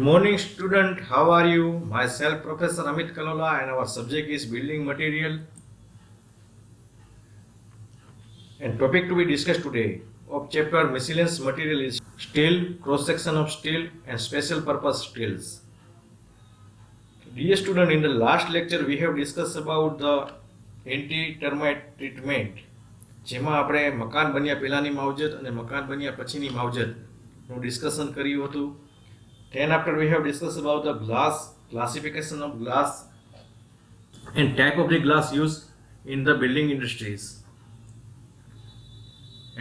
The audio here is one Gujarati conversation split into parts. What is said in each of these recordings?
morning, student. How are you? Myself, Professor Amit Kalola, and our subject is building material. And topic to be discussed today of chapter miscellaneous material is steel, cross section of steel, and special purpose steels. Dear student, in the last lecture we have discussed about the anti-termite treatment. જેમાં આપણે મકાન બન્યા પહેલાંની માવજત અને મકાન બન્યા પછીની માવજતનું ડિસ્કશન કર્યું હતું. Then after we have discussed about the glass, classification of glass and type of the glass used in the building industries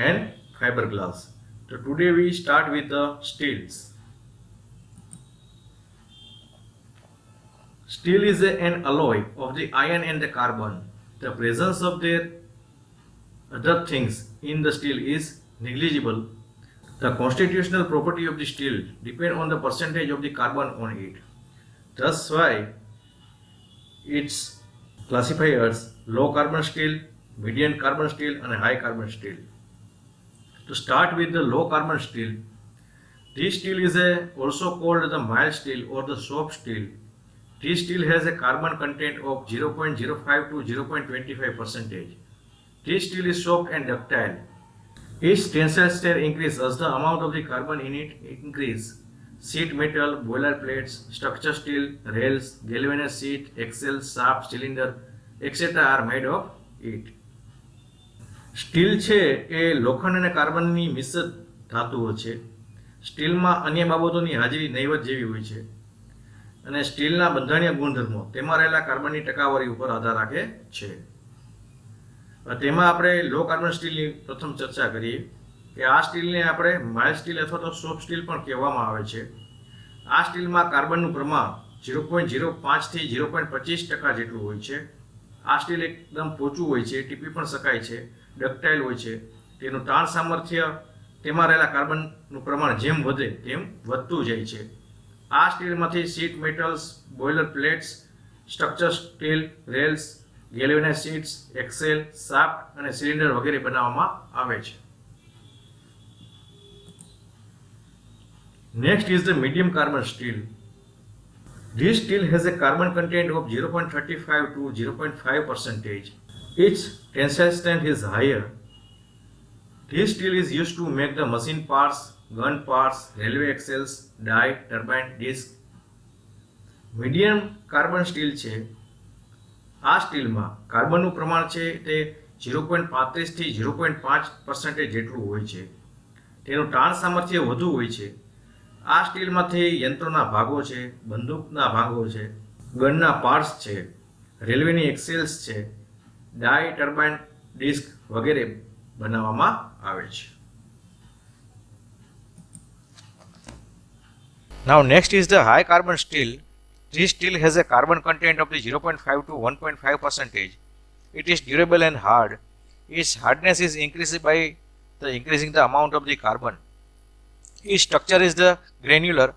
and fiberglass. So today we start with the steels. Steel is an alloy of the iron and the carbon. The presence of their other things in the steel is negligible. The constitutional property of the steel depend on the percentage of the carbon on it. That's why it's classified as low carbon steel, medium carbon steel and high carbon steel. To start with the low carbon steel, this steel is also called the mild steel or the soft steel. This steel has a carbon content of 0.05 to 0.25%. This steel is soft and ductile. Its tensile strength increases as the amount of the carbon in it increase. Sheet metal, boiler plates, structure steel, rails, galvanized sheet, axle, shaft, cylinder, etc. are made of it. Steel છે એ લોખંડ અને કાર્બનની મિશ્ર ધાતુઓ છે. સ્ટીલમાં અન્ય બાબતોની હાજરી નહીવત જેવી હોય છે અને સ્ટીલના બંધારણીય ગુણધર્મો તેમાં રહેલા કાર્બનની ટકાવારી ઉપર આધાર રાખે છે. તેમાં આપણે લો કાર્બન સ્ટીલની પ્રથમ ચર્ચા કરીએ કે આ સ્ટીલને આપણે માઇલ્ડ સ્ટીલ અથવા તો સોફ્ટ સ્ટીલ પણ કહેવામાં આવે છે. આ સ્ટીલમાં કાર્બનનું પ્રમાણ 0.05 થી 0.25% જેટલું હોય છે. આ સ્ટીલ એકદમ પોચું હોય છે, ટીપી પણ શકાય છે, ડક્ટાઇલ હોય છે. તેનું તાણ સામર્થ્ય તેમાં રહેલા કાર્બનનું પ્રમાણ જેમ વધે તેમ વધતું જાય છે. આ સ્ટીલમાંથી sheet metals, boiler plates, structure steel, rails, galvanise sheets, axle, shaft અને સિલિન્ડર વગેરે બનાવવામાં આવે છે. Next is the medium carbon steel. This steel has a carbon content of 0.35 to 0.5%. Its tensile strength is higher. This steel is used to make the machine parts, gun parts, railway axles, die, turbine, disc. Medium carbon steel છે. આ સ્ટીલમાં કાર્બનનું પ્રમાણ છે તે 0.35 થી 0.5% જેટલું હોય છે. તેનું તાણ સામર્થ્ય વધુ હોય છે. આ સ્ટીલમાંથી યંત્રોના ભાગો છે, બંદૂકના ભાગો છે, ગનના પાર્ટ્સ છે, રેલવેની એક્સેલ્સ છે, ડાય, ટર્બાઇન, ડિસ્ક વગેરે બનાવવામાં આવે છે. Now next is the high carbon steel. This steel has a carbon content of the 0.5 to 1.5%. It is durable and hard. Its hardness is increased by increasing the amount of the carbon. Its structure is the granular.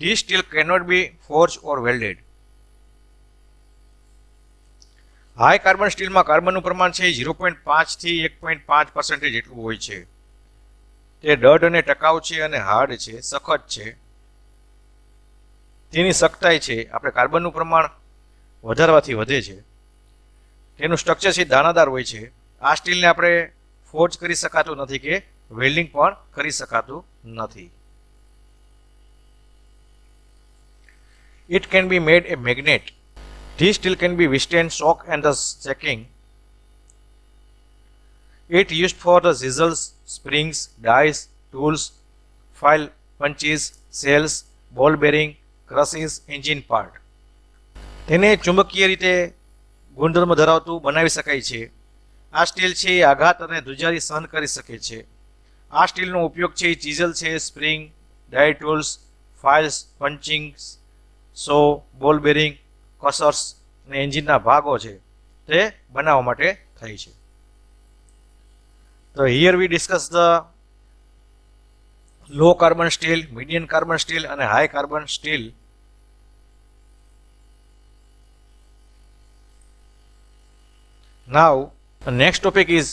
This steel cannot be forged or welded. High carbon સ્ટીલમાં કાર્બનનું પ્રમાણ છે 0.5 થી 1.5% જેટલું હોય છે. તે દઢ અને ટકાઉ છે અને હાર્ડ છે, સખત છે. તેની સખ્તાઈ છે આપણે કાર્બનનું પ્રમાણ વધારવાથી વધે છે. તેનું સ્ટ્રક્ચર છે દાણાદાર હોય છે. આ સ્ટીલને આપણે ફોર્જ કરી શકાતું નથી કે વેલ્ડિંગ પણ કરી શકાતું નથી. It can be made a magnet. This steel can be withstand shock and the shaking. It used for the chisels, springs, dies, tools, file punches, cells, ball bearing, crushes, engine part. તેને ચુંબકીય રીતે ગુણધર્મ ધરાવતું બનાવી શકાય છે. આ સ્ટીલ છે એ આઘાત અને ધ્રુજારી સહન કરી શકે છે. આ સ્ટીલનો ઉપયોગ છે ચીઝલ છે, સ્પ્રિંગ, ડાય ટૂલ્સ, ફાઇલ્સ, પંચિંગ, સો, બોલ બેરિંગ, કસર્સ અને એન્જિનના ભાગો છે તે બનાવવા માટે થાય છે. તો here we discuss the low carbon steel, medium carbon steel and high carbon steel. Now the next topic is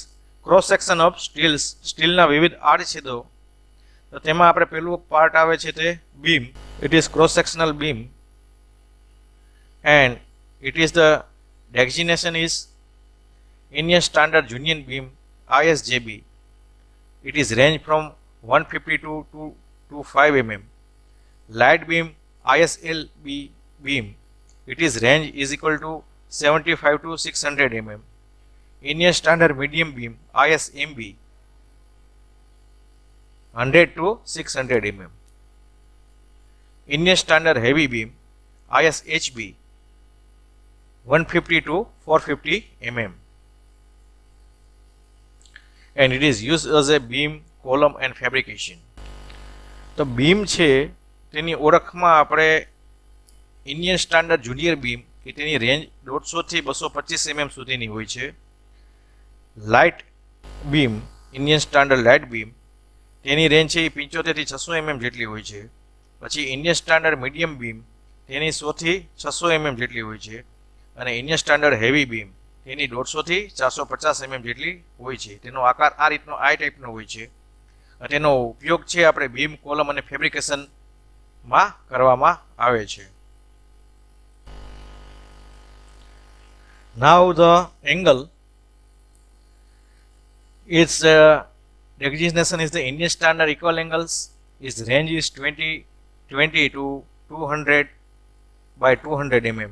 cross section of steels. સ્ટીલના વિવિધ આડછેદો. તો તેમાં આપણે પહેલું પાર્ટ આવે છે તે beam. It is cross sectional beam and it is the designation is Indian standard junior beam ISJB. It is range from 152 to 5 mm. Light beam ISLB beam. It is range is equal to 75 to 600 mm. Indian standard medium beam ISMB 100 to 600 mm. Indian standard heavy beam ISHB 150 to 450 mm. And it is used as a beam, column and fabrication. તો બીમ છે તેની ઓળખમાં આપણે ઇન્ડિયન સ્ટાન્ડર્ડ જુનિયર બીમ કે તેની રેન્જ 150 થી 225 mm સુધીની હોય છે. Light beam Indian standard light beam તેની રેન્જ છે એ 75 થી 600 mm જેટલી હોય છે. પછી ઇન્ડિયન સ્ટાન્ડર્ડ મીડિયમ બીમ તેની 100 થી 600 mm જેટલી હોય છે. અને ઇન્ડિયન સ્ટાન્ડર્ડ હેવી બીમ તેની 150 થી 450 mm જેટલી હોય છે. તેનો આકાર આ રીતનો આ ટાઈપનો હોય છે. તેનો ઉપયોગ છે આપણે બીમ, કોલમ અને ફેબ્રિકેશનમાં કરવામાં આવે છે. Now the angle, its designation is the Indian standard equal angles. Its range is 20 to 200 by 200 mm.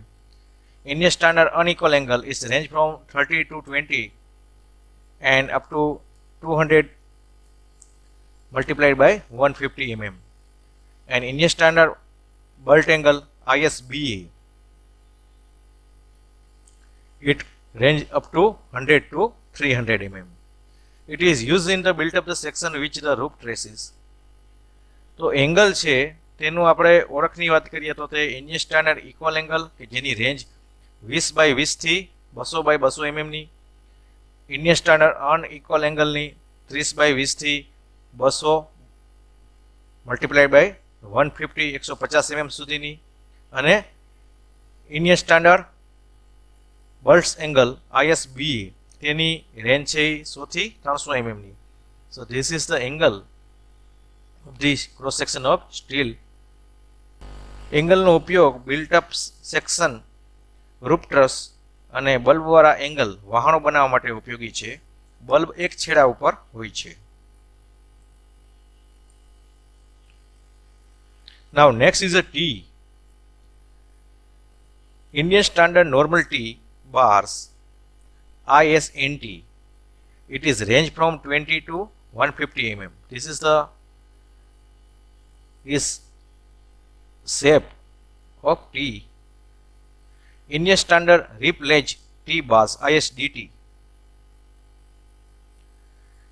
Indian standard unequal angle is range from 30 to 20 and up to 200 multiplied by 150 mm. And Indian standard bolt angle ISBA, it range up to 100 to 300 mm. It is used in the build up the section which the roof traces. તો એંગલ છે તેનું આપણે ઓળખની વાત કરીએ તો તે ઇન્ડિયન સ્ટાન્ડર્ડ ઇક્વલ એંગલ કે જેની રેન્જ 20 by 20 થી 200 by 200 mm ની, ઇન્ડિયન સ્ટાન્ડર્ડ અનઇક્વલ એંગલની 30 by 20 થી 200 મલ્ટીપ્લાઈડ બાય 150 150 mm સુધીની, અને Indian standard bulbs angle ISBA તેની રેન્જ છે 100 થી 300 mm ની. So this is the angle of the cross section of steel. એંગલનો ઉપયોગ built up section, roof truss અને બલ્બવાળા એંગલ વહાણો બનાવવા માટે ઉપયોગી છે. બલ્બ એક છેડા ઉપર હોય છે. Now next is a T. Indian standard normal T bars ISNT. It is range from 20 to 150 mm. This is the shape of T. Indian standard rip ledge T bars ISDT.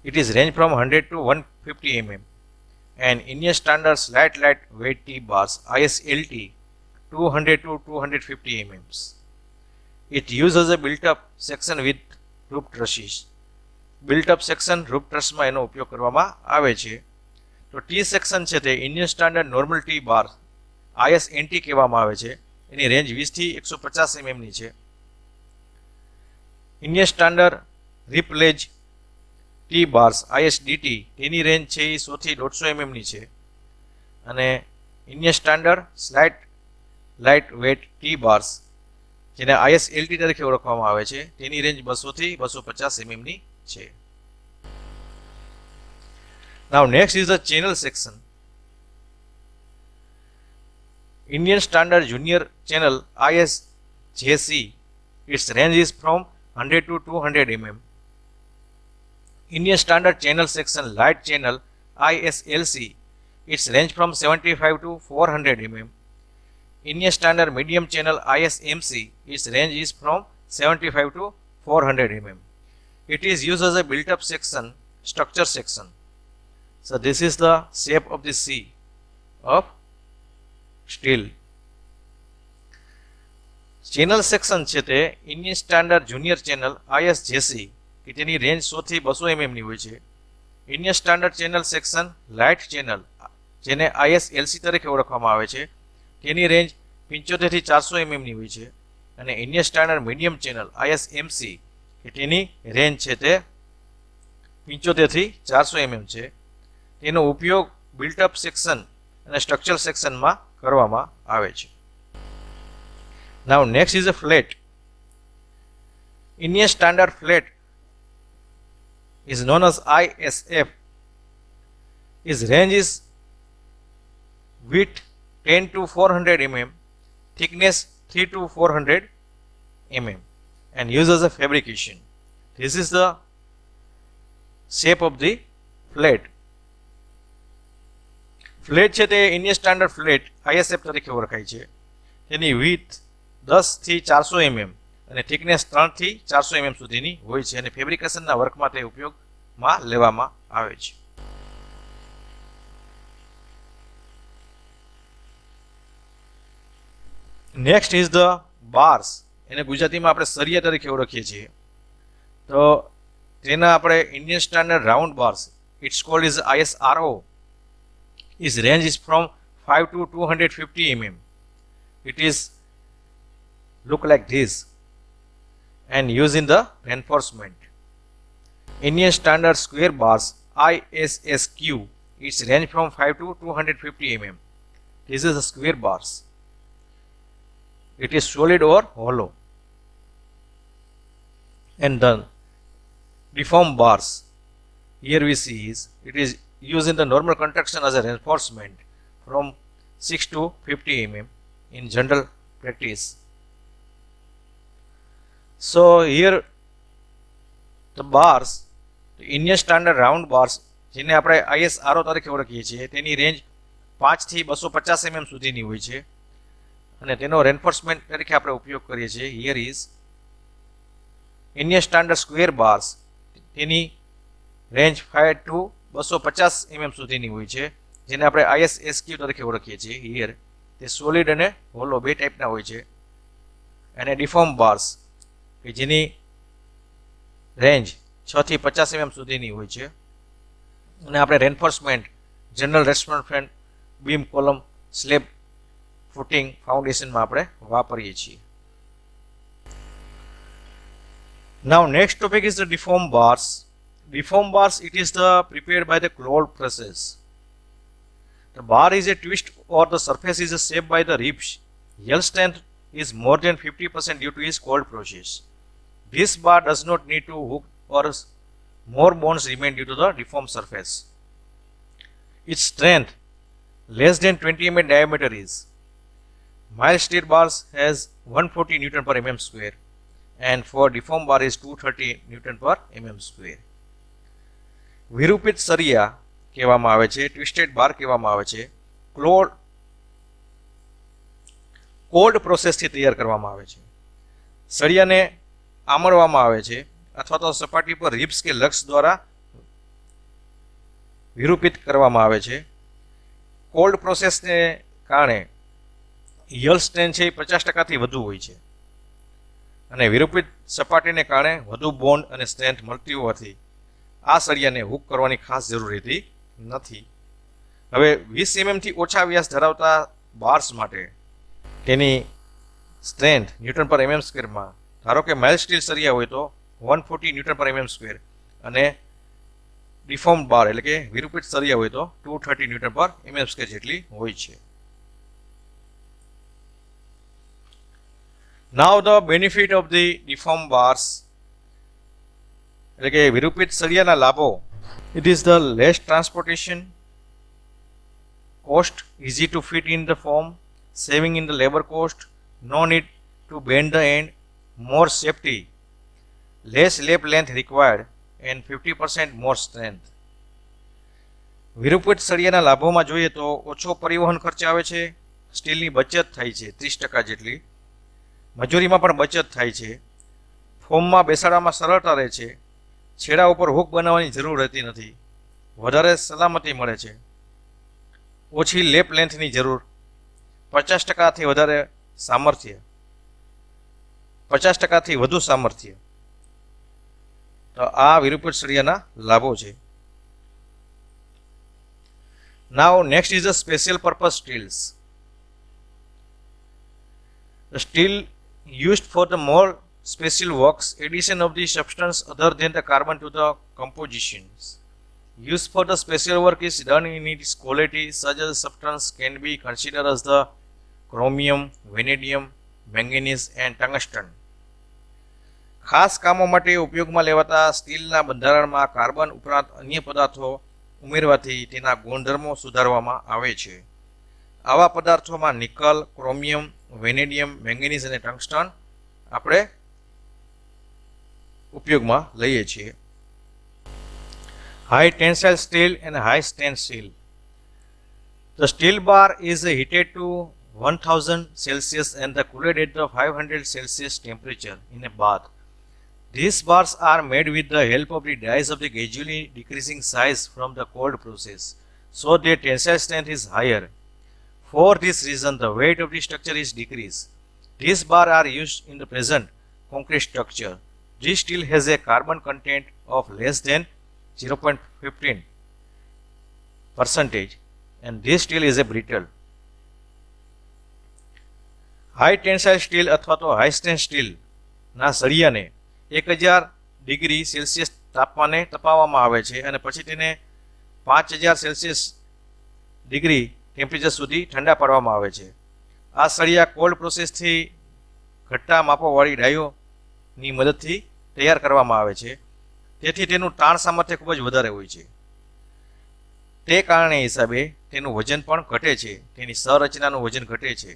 It is range from 100 to 150 mm. And Indian standard slight light weight T bars ISLT 200 to 250 mm. It uses a built up section with roof trusses. Built up section roof truss માં એનો ઉપયોગ કરવામાં આવે છે. તો T સેક્શન છે તે ઇન્ડિયન સ્ટાન્ડર્ડ નોર્મલ T બાર ISNT કહેવામાં આવે છે. એની રેન્જ 20 થી 150 mm ની છે. ઇન્ડિયન સ્ટાન્ડર્ડ રિપ લેજ T bars ISDT તેની રેન્જ છે એ 100 થી 150 mm ની છે. અને Indian standard slight light weight T bars જેને ISLT તરીકે ઓળખવામાં આવે છે તેની રેન્જ 200 થી 250 mm ની છે. Now next is the channel section. Indian standard junior channel ISJC, its range is from 100 to 200 mm. Indian standard channel section light channel ISLC, its range from 75 to 400 mm. Indian standard medium channel ISMC, its range is from 75 to 400 mm. It is used as a built up section, structure section. So this is the shape of the C of steel. Channel section છે તે Indian standard junior channel ISJC કે તેની રેન્જ 100 થી 200 mm ની હોય છે. Indian standard channel section light channel જેને ISLC તરીકે ઓળખવામાં આવે છે તેની રેન્જ 75 થી 400 mm ની હોય છે. અને Indian standard medium channel ISMC કે તેની રેન્જ છે તે 75 થી 400 mm છે. તેનો ઉપયોગ બિલ્ટ અપ સેક્શન અને સ્ટ્રક્ચરલ સેક્શનમાં કરવામાં આવે છે. Now next is a flat. Indian standard flat is known as ISF. Its range is width 10 to 400 mm, thickness 3 to 400 mm, and used as a fabrication. This is the shape of the flat. Flat છે તે ઇન્ડિયન સ્ટાન્ડર્ડ ફ્લેટ ISF તરીકે ઓળખાય છે. તેની વિડ્થ 10 થી 400 mm અને થિકનેસ 3 થી 400 mm સુધીની હોય છે અને ફેબ્રિકેશનના વર્કમાં તે ઉપયોગમાં લેવામાં આવે છે. Next is the bars. એને ગુજરાતીમાં આપણે સરિયા તરીકે ઓળખીએ છીએ. તો તેના આપણે Indian standard round bars, it's called is ISRO. Its range is from 5 to 250 mm. It is look like this and used in the reinforcement. Indian standard square bars ISSQ. Its range from 5 to 250 mm. This is a square bars. It is solid or hollow. And the deformed bars. Here we see is it is used in the normal construction as a reinforcement from 6 to 50 mm in general practice. So here the bars, the Indian standard round bars, જેને આપણે ISRO તરીકે ઓળખીએ છીએ, તેની રેન્જ 5 થી 250 mm સુધીની હોય છે અને તેનો રેન્ફોર્સમેન્ટ તરીકે આપણે ઉપયોગ કરીએ છીએ. Here is Indian standard square bars, તેની રેન્જ 5 to 250 mm સુધીની હોય છે, જેને આપણે ISSQ તરીકે ઓળખીએ છીએ. હિયર તે સોલિડ અને હોલો બે ટાઈપના હોય છે. અને ડિફોર્મ બાર્સ કે જેની રેન્જ 6 થી 50 mm સુધીની હોય છે અને આપણે reinforcement general reinforcement beam, column, slab, footing, ફાઉન્ડેશનમાં આપણે વાપરીએ છીએ. Now next topic is the deformed bars. Deformed bars, it is the prepared by the cold process. The bar is a twist or the surface is shaped by the ribs. Yield strength is more than 50% due to its cold process. This bar does not need to hook or more bones remain due to the deformed surface. Its strength less than 20 mm diameter is. Mild steel bars has 140 Newton per mm square and for deformed bar is 230 Newton per mm square. વિરૂપિત સરિયા કહેવામાં આવે છે, ટ્વિસ્ટેડ બાર કહેવામાં આવે છે. કોલ્ડ પ્રોસેસથી તૈયાર કરવામાં આવે છે. સળિયાને આમળવામાં આવે છે અથવા તો સપાટી પર રિબ્સ કે લક્સ દ્વારા વિરૂપિત કરવામાં આવે છે. કોલ્ડ પ્રોસેસને કારણે યલ સ્ટ્રેન્થ છે એ 50% વધુ હોય છે અને વિરૂપિત સપાટીને કારણે વધુ બોન્ડ અને સ્ટ્રેન્થ મળતી હોવાથી આ સળિયાને હુક કરવાની ખાસ જરૂર રહેતી નથી. હવે 20 mm થી ઓછા વ્યાસ ધરાવતા બાર્સ માટે તેની સ્ટ્રેન્થ ન્યૂટન પર mm સ્ક્વેરમાં, ધારો કે માઇલ્ડ સ્ટીલ સળિયા હોય તો 140 ન્યૂટન પર mm સ્ક્વેર અને ડિફોર્મ્ડ બાર એટલે કે વિરૂપિત સળિયા હોય તો 230 ન્યૂટન પર mm સ્ક્વેર જેટલી હોય છે. Now the benefit of the deformed bars, એટલે કે વિરૂપિત સળિયાના લાભો. It is the less transportation cost, easy to fit in the form, saving in the labor cost, no need to bend the end, more safety, less lap length required and 50% more strength. વિરૂપિત સળિયાના લાભોમાં જોઈએ તો ઓછો પરિવહન ખર્ચ આવે છે, સ્ટીલની બચત થાય છે 30% જેટલી, મજૂરીમાં પણ બચત થાય છે, ફોર્મમાં બેસાડવામાં સરળતા રહે છે, છેડા ઉપર હુક બનાવવાની જરૂર રહેતી નથી, વધારે સલામતી મળે છે, ઓછી લેપ લેન્થની જરૂર, 50%થી વધારે સામર્થ્ય, 50%થી વધુ સામર્થ્ય. તો આ વિરૂપિત સળિયાના લાભો છે. Now next is the special purpose steels. The steel used for the more special works, addition of the substance other than the carbon to the compositions. Use for the special work is done in its quality. Such a substance can be considered as the chromium, vanadium, manganese and tungsten. ખાસ કામો માટે ઉપયોગમાં લેવાતા સ્ટીલના બંધારણમાં કાર્બન ઉપરાંત અન્ય પદાર્થો ઉમેરવાથી તેના ગુણધર્મો સુધારવામાં આવે છે. આવા પદાર્થોમાં નિકલ, ક્રોમિયમ, વેનેડિયમ, મેંગેનીઝ અને ટંગસ્ટન આપણે ઉપયોગમાં લઈએ છીએ. High tensile steel and high strain steel. The steel bar is heated to 1000 Celsius and cooled at the 500 Celsius temperature in a bath. These bars are made with the help of the dies of the gradually decreasing size from the cold process, so their tensile strength is higher. For this reason, the weight of the structure is decreased. These bars are used in the present concrete structure. This steel has a carbon content of less than 0.15% and this steel is a brittle. High tensile steel અથવા તો high strain steel ના સળિયાને 1000 ડિગ્રી સેલ્સિયસ તાપમાને તપાવવામાં આવે છે અને પછી તેને 5000 સેલ્સિયસ ડિગ્રી ટેમ્પરેચર સુધી ઠંડા પાડવામાં આવે છે. આ સળિયા કોલ્ડ પ્રોસેસથી ઘટ્ટા માપોવાળી ડાયોની મદદથી તૈયાર કરવામાં આવે છે. તેથી તેનું તાણ સામર્થ્ય ખૂબ જ વધારે હોય છે. તે કારણે હિસાબે તેનું વજન પણ ઘટે છે, તેની સંરચનાનું વજન ઘટે છે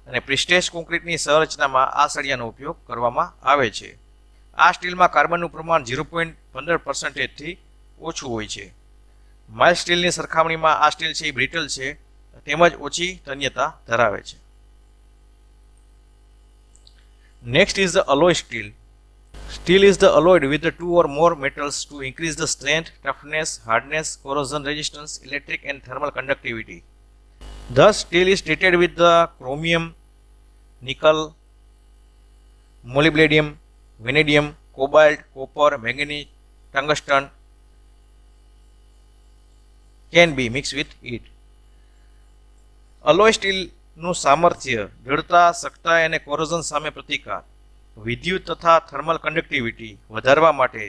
અને પ્રિસ્ટેજ કોન્ક્રીટની સંરચનામાં આ સળિયાનો ઉપયોગ કરવામાં આવે છે. આ સ્ટીલમાં કાર્બનનું પ્રમાણ 0.15%થી ઓછું હોય છે. માઇલ્ડ સ્ટીલની સરખામણીમાં આ સ્ટીલ છે એ બ્રિટલ છે તેમજ ઓછી તન્યતા ધરાવે છે. Next is the અલોય steel. Steel is the alloyed with the two or more metals to increase the strength, toughness, hardness, corrosion resistance, electric and thermal conductivity. Thus, steel is treated with the chromium, nickel, molybdenum, vanadium, cobalt, copper, manganese, tungsten can be mixed with it. Alloy steel નું સામર્થ્ય, દૃઢતા, સખ્તાઈ અને કોરોઝન સામે પ્રતિકાર, વિદ્યુત તથા થર્મલ કન્ડક્ટિવિટી વધારવા માટે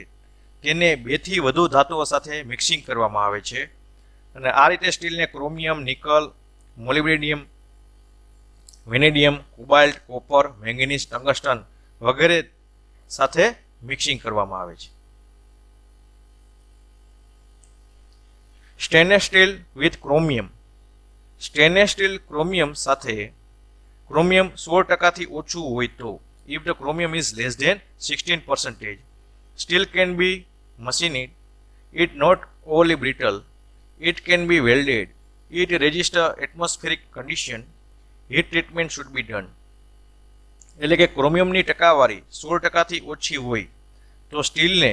તેને 2 થી વધુ ધાતુઓ સાથે મિક્સિંગ કરવામાં આવે છે અને આ રીતે સ્ટીલને chromium, nickel, molybdenum, vanadium, cobalt, copper, manganese, tungsten વગેરે સાથે મિક્સિંગ કરવામાં આવે છે. Stainless steel with chromium. Stainless steel chromium સાથે ક્રોમિયમ 16% ઓછું હોય તો if the chromium is less than 16%, steel can be machined. It not only brittle, it can be welded. It resists atmospheric condition. Heat treatment should be done. એટલે કે ક્રોમિયમની ટકાવારી 16%થી ઓછી હોય તો સ્ટીલને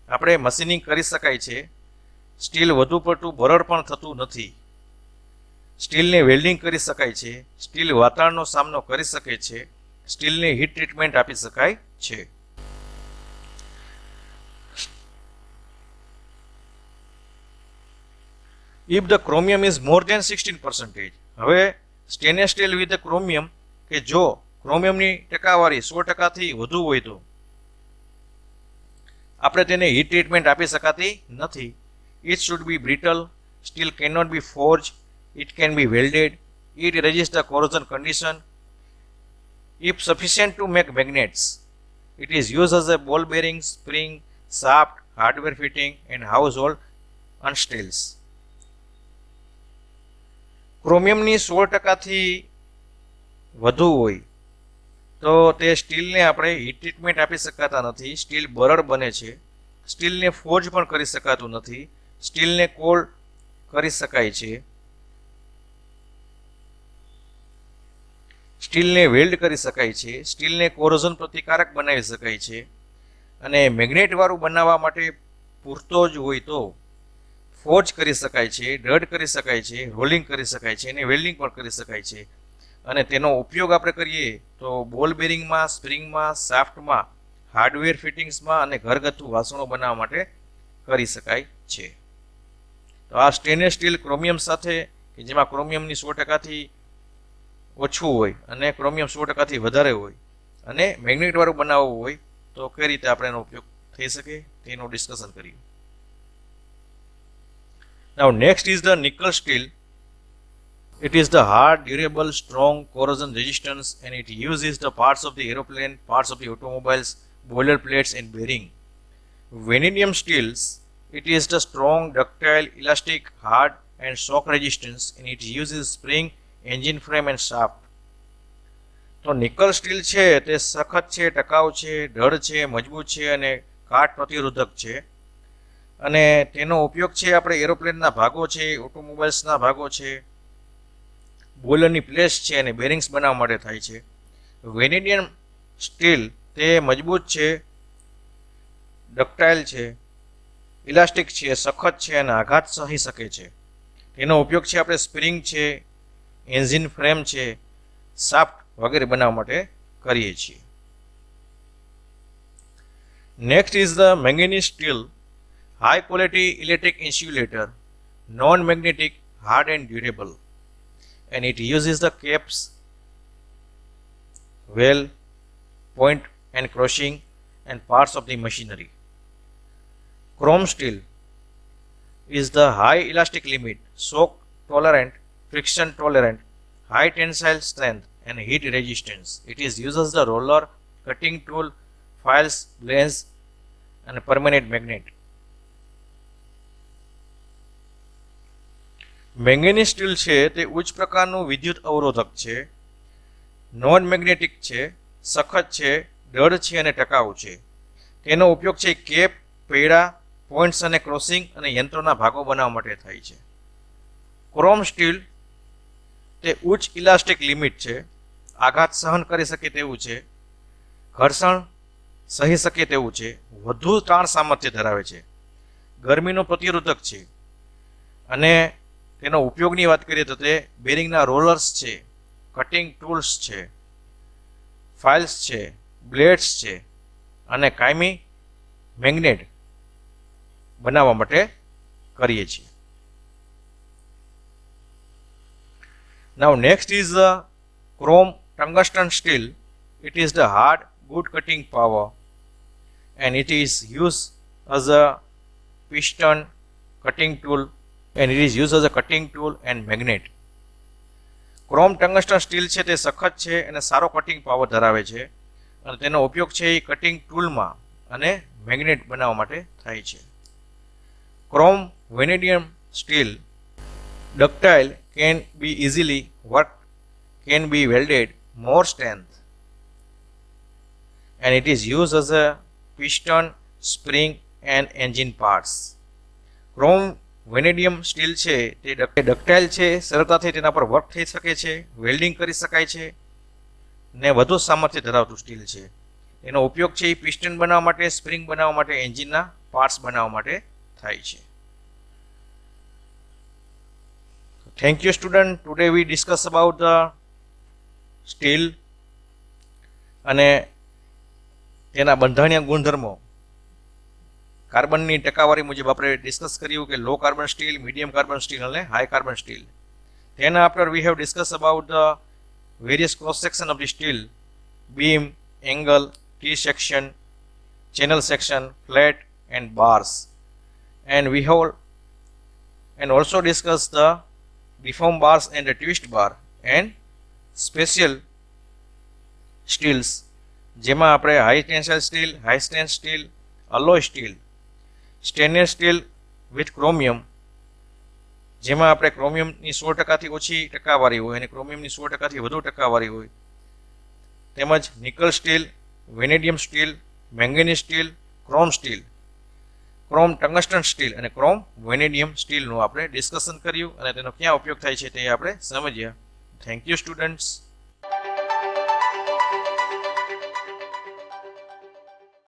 આપણે મશીનિંગ કરી શકાય છે. સ્ટીલ વધુ પડતું બરડ પણ થતું નથી. સ્ટીલને વેલ્ડિંગ કરી શકાય છે. સ્ટીલ વાતાવરણનો સામનો કરી શકે છે. સ્ટીલને હીટ ટ્રીટમેન્ટ આપી શકાય છે. If the chromium is more than 16%, હવે સ્ટેનલેસ સ્ટીલ વિથ ક્રોમિયમ કે જો ક્રોમિયમની ટકાવારી 16%થી વધુ હોય તો આપણે તેને હીટ ટ્રીટમેન્ટ આપી શકાતી નથી. It should be brittle. Steel cannot be forged. It can be welded. It resists the corrosion condition. If sufficient to make magnets, it is used as a ball bearing, spring, shaft, hardware fitting and household unsteels. ક્રોમિયમની 16%થી વધુ હોય તો તે સ્ટીલને આપણે હીટ ટ્રીટમેન્ટ આપી શકાતા નથી. સ્ટીલ બરડ બને છે. સ્ટીલને ફોર્જ પણ કરી શકાતું નથી. સ્ટીલને કોલ્ડ કરી શકાય છે. સ્ટીલને વેલ્ડ કરી શકાય છે. સ્ટીલને કોરોઝન પ્રતિકારક બનાવી શકાય છે અને મેગ્નેટવાળું બનાવવા માટે પૂરતો જ હોય તો ફોર્જ કરી શકાય છે, ડ્રડ કરી શકાય છે, રોલિંગ કરી શકાય છે અને વેલ્ડિંગ પણ કરી શકાય છે. અને તેનો ઉપયોગ આપણે કરીએ તો બોલ બેરિંગમાં, સ્પ્રિંગમાં, શાફ્ટમાં, હાર્ડવેર ફિટિંગ્સમાં અને ઘરગથ્થુ વાસણો બનાવવા માટે કરી શકાય છે. તો આ સ્ટેનલેસ સ્ટીલ ક્રોમિયમ સાથે કે જેમાં ક્રોમિયમની 16%થી ઓછું હોય અને ક્રોમિયમ 16%થી વધારે હોય અને મેગ્નેટવાળું બનાવવું હોય તો કઈ રીતે આપણે એનો ઉપયોગ થઈ શકે તેનું ડિસ્કશન કર્યું. Now next is the nickel steel. It is the hard, durable, strong, corrosion resistance, and it uses the parts of the aeroplane, parts of the automobiles, boiler plates and bearing. Vanadium steels, it is the strong, ductile, elastic, hard and shock resistance, and it uses spring, engine frame and shaft. તો નિકલ સ્ટીલ છે તે સખત છે, ટકાઉ છે, દૃઢ છે, મજબૂત છે અને કાટ પ્રતિરોધક છે. અને તેનો ઉપયોગ છે આપણે એરોપ્લેનના ભાગો છે, ઓટોમોબાઈલ્સના ભાગો છે, બોલરની પ્લેટ્સ છે અને બેરિંગ્સ બનાવવા માટે થાય છે. વેનેડિયમ સ્ટીલ તે મજબૂત છે, ડક્ટાઇલ છે, ઇલાસ્ટિક છે, સખત છે અને આઘાત સહી શકે છે. તેનો ઉપયોગ છે આપણે સ્પ્રિંગ છે, એન્જિન ફ્રેમ છે, શાફ્ટ વગેરે બનાવવા માટે કરીએ છીએ. Next is the manganese steel, high quality electric insulator, non-magnetic, hard and durable, and it uses the caps, well, point and crossing and parts of the machinery. Chrome steel is the high elastic limit, shock tolerant, friction tolerant, high tensile strength and heat resistance. It is used as the roller, cutting tool, files, blades and permanent magnet. Manganese steel છે તે ઉચ્ચ પ્રકારનું વિદ્યુત અવરોધક છે, નોન મેગ્નેટિક છે, સખત છે, દૃઢ છે અને ટકાઉ છે. તેનો ઉપયોગ છે કેપ, પૈડા, પોઈન્ટ્સ અને ક્રોસિંગ અને યંત્રોના ભાગો બનાવવા માટે થાય છે. ક્રોમ સ્ટીલ તે ઉચ્ચ ઇલાસ્ટિક લિમિટ છે, આઘાત સહન કરી શકે તેવું છે, ઘર્ષણ સહી શકે તેવું છે, વધુ તાણ સામર્થ્ય ધરાવે છે, ગરમીનો પ્રતિરોધક છે અને તેનો ઉપયોગની વાત કરીએ તો તે બેરિંગના રોલર્સ છે, કટિંગ ટૂલ્સ છે, ફાઇલ્સ છે, બ્લેડ્સ છે અને કાયમી મેગ્નેટ બનાવવા માટે કરીએ છીએ. Now next is the chrome tungsten steel. It is the hard, good cutting power and it is used as a piston, cutting tool and it is used as a cutting tool and magnet. Chrome tungsten steel છે તે સખત છે અને સારો કટિંગ પાવર ધરાવે છે અને તેનો ઉપયોગ છે એ કટિંગ ટૂલમાં અને મેગ્નેટ બનાવવા માટે થાય છે. Chrome vanadium steel ductile, can be easily worked, can be welded, more strength and it is used as a piston, spring and engine parts. Chrome vanadium steel છે તે ડક્ટાઇલ છે, સરળતાથી તેના પર વર્ક થઈ શકે છે, વેલ્ડિંગ કરી શકાય છે ને વધુ સામર્થ્ય ધરાવતું સ્ટીલ છે. એનો ઉપયોગ છે એ પિસ્ટન બનાવવા માટે, સ્પ્રિંગ બનાવવા માટે, એન્જિનના પાર્ટ્સ બનાવવા માટે થાય છે. Thank you student. Today we discuss about the steel અને તેના બંધારણીય ગુણધર્મો. કાર્બનની ટકાવારી મુજબ આપણે ડિસ્કસ કર્યું કે low carbon steel, medium carbon steel અને high carbon steel. Then after we have discussed about the various cross section of the steel, beam, angle, T-section, channel section, flat and bars. And we have and also discussed the deform bars and the twist bar and special steels જેમાં આપણે high tensile steel, high strength steel, અલોય steel, stainless steel with chromium જેમાં આપણે ક્રોમિયમની 100%થી ઓછી ટકાવારી હોય અને ક્રોમિયમની 100%થી વધુ ટકાવારી હોય, તેમજ nickel steel, vanadium steel, manganese steel, chrome steel, chrome tungsten steel અને ક્રોમ વેનેડિયમ સ્ટીલનું આપણે ડિસ્કશન કર્યું અને તેનો ક્યાં ઉપયોગ થાય છે તે આપણે સમજ્યા. Thank you students.